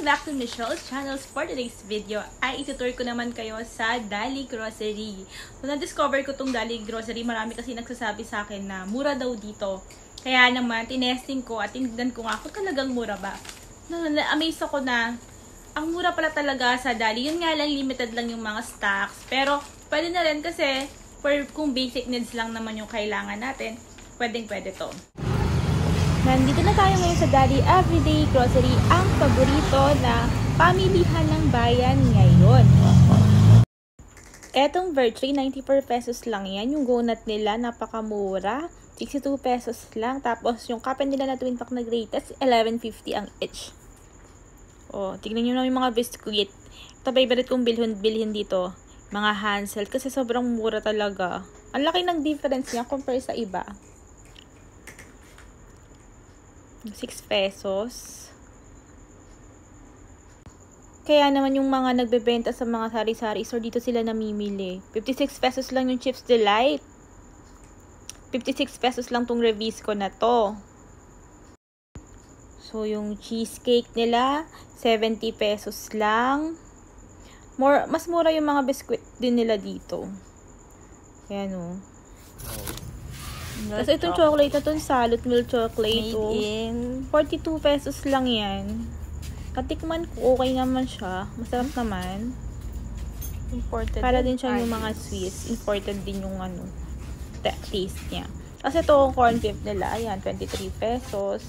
back to Michelle's channel. For today's video ay itutur ko naman kayo sa Dali Grocery. So na-discover ko tong Dali Grocery, marami kasi nagsasabi sa akin na mura daw dito. Kaya naman tinesting ko at tinignan ko nga kung talagang mura ba. Na-amaze ako na ang mura pala talaga sa Dali. Yun nga lang, limited lang yung mga stocks. Pero pwede na rin kasi kung basic needs lang naman yung kailangan natin, pwede to. Nandito na tayo ngayon sa Dali Everyday Grocery, ang paborito na pamilihan ng bayan ngayon. Etong Vertree, 94 pesos lang yan. Yung donut nila, napakamura. 62 pesos lang. Tapos yung kape nila na twin pack na greatest, 11.50 ang each. O, tignan nyo na yung mga biscuit. Ito, favorite kong bilhin dito. Mga Hansel, kasi sobrang mura talaga. Ang laki ng difference niya compare sa iba. 6 pesos. Kaya naman yung mga nagbebenta sa mga sari-sari store, dito sila namimili. 56 pesos lang yung Chips Delight. 56 pesos lang tong Revisco na to. So, yung cheesecake nila, 70 pesos lang. Mas mura yung mga biscuit din nila dito. Ayan o. Tapos itong chocolate na itong Salud Milk Chocolate. Made in 42 pesos lang yan. Katikman ko, okay naman siya. Masarap naman. Imported. Para din siya yung mga Swiss. Imported din yung taste niya. Kasi itong corn beef nila, ayan, 23 pesos.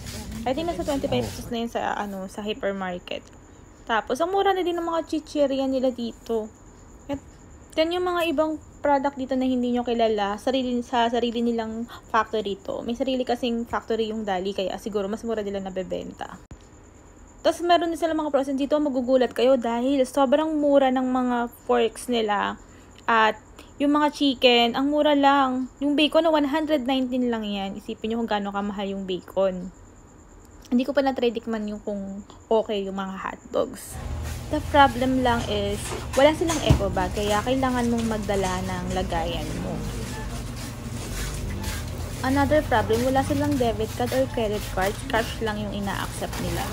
I think nasa 25 pesos na yun sa hypermarket. Tapos, ang mura na din ng mga chichirya nila dito. At yan yung mga ibang product dito na hindi nyo kilala, sa sarili nilang factory to. May sarili kasing factory yung Dali, kaya siguro mas mura nila nabebenta. Tapos meron din sila mga products dito, magugulat kayo dahil sobrang mura ng mga forks nila. At yung mga chicken, ang mura lang. Yung bacon na 119 lang yan. Isipin nyo kung gaano kamahal yung bacon. Hindi ko pa na-try tikman yung kung okay yung mga hotdogs. The problem lang is, wala silang eco bag, kaya kailangan mong magdala ng lagayan mo. Another problem, wala silang debit card or credit card, cash lang yung ina-accept nila.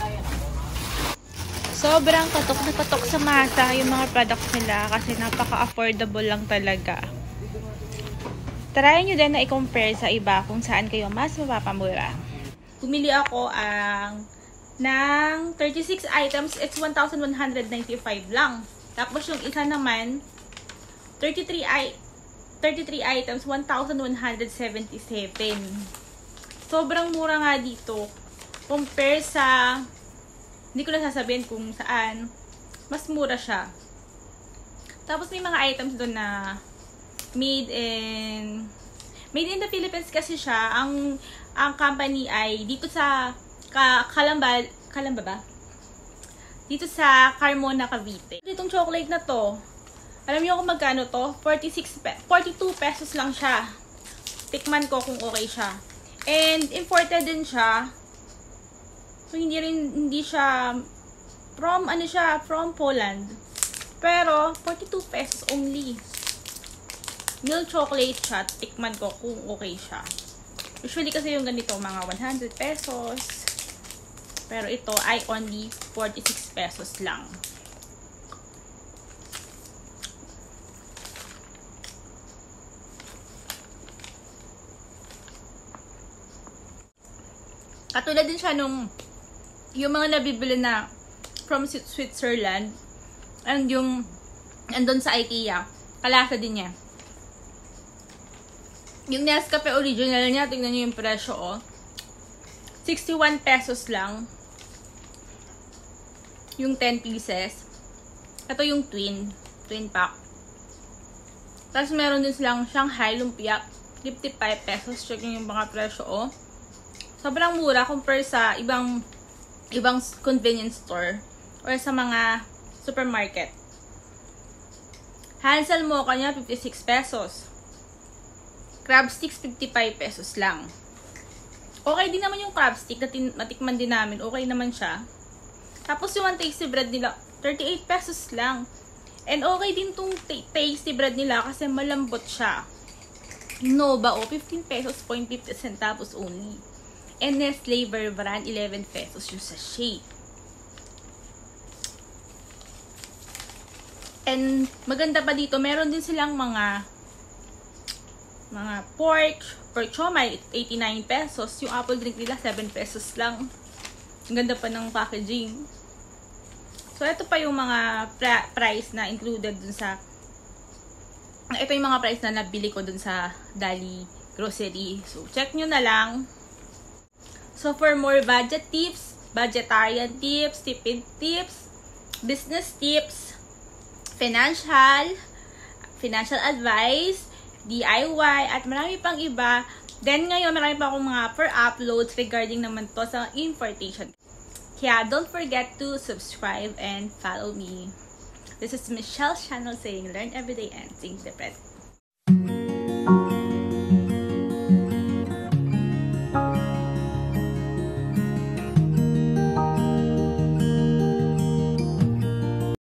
Sobrang patok na patok sa masa yung mga products nila kasi napaka-affordable lang talaga. Try nyo din na i-compare sa iba kung saan kayo mas mapapamura. Pumili ako ng 36 items, it's 1,195 lang. Tapos yung isa naman, 33 items, 1,177. Sobrang mura nga dito. Compare sa, hindi ko na sasabihin kung saan, mas mura siya. Tapos may mga items doon na made in the Philippines kasi siya. Ang company ay dito sa Calamba ba? Dito sa Carmona, Cavite. Itong chocolate na to, alam niyo kung magkano to? 42 pesos lang siya. Tikman ko kung okay siya. And imported din siya. So hindi siya from Poland. Pero 42 pesos only. Milk chocolate siya. Tikman ko kung okay siya. Usually kasi yung ganito mga 100 pesos. Pero ito ay only 46 pesos lang. Katulad din siya yung mga nabibili na from Switzerland and yung andun sa IKEA. Kalasa din niya. Yung Nescafe original niya, tingnan niyo yung presyo, oh. 61 pesos lang. Yung 10 pieces. Ito yung twin pack. Tapos meron din silang Shanghai Lumpia, 55 pesos. Check yung mga presyo, oh. Sobrang mura compare sa ibang convenience store or sa mga supermarket. Hansel Mocha niya, 56 pesos. Crab sticks, 55 pesos lang. Okay din naman yung crab stick, natikman din namin. Okay naman siya. Tapos yung tasty bread nila, 38 pesos lang. And okay din tong tasty bread nila kasi malambot siya. Nova, 15 pesos, 50 centavos only. And Nestle Bear Brand, 11 pesos yung sachet. And maganda pa dito, meron din silang mga pork siomai, 89 pesos. Yung apple drink nila, 7 pesos lang. Ang ganda pa ng packaging. So, ito pa yung mga price na included dun sa... Ito yung mga price na nabili ko dun sa Dali Grocery. So, check nyo na lang. So, for more budget tips, budgetarian tips, tipid tips, business tips, financial advice, DIY, at marami pang iba. Then ngayon, marami pa akong mga uploads regarding naman to sa importation. Kaya don't forget to subscribe and follow me. This is Michelle's channel saying learn everyday and think different.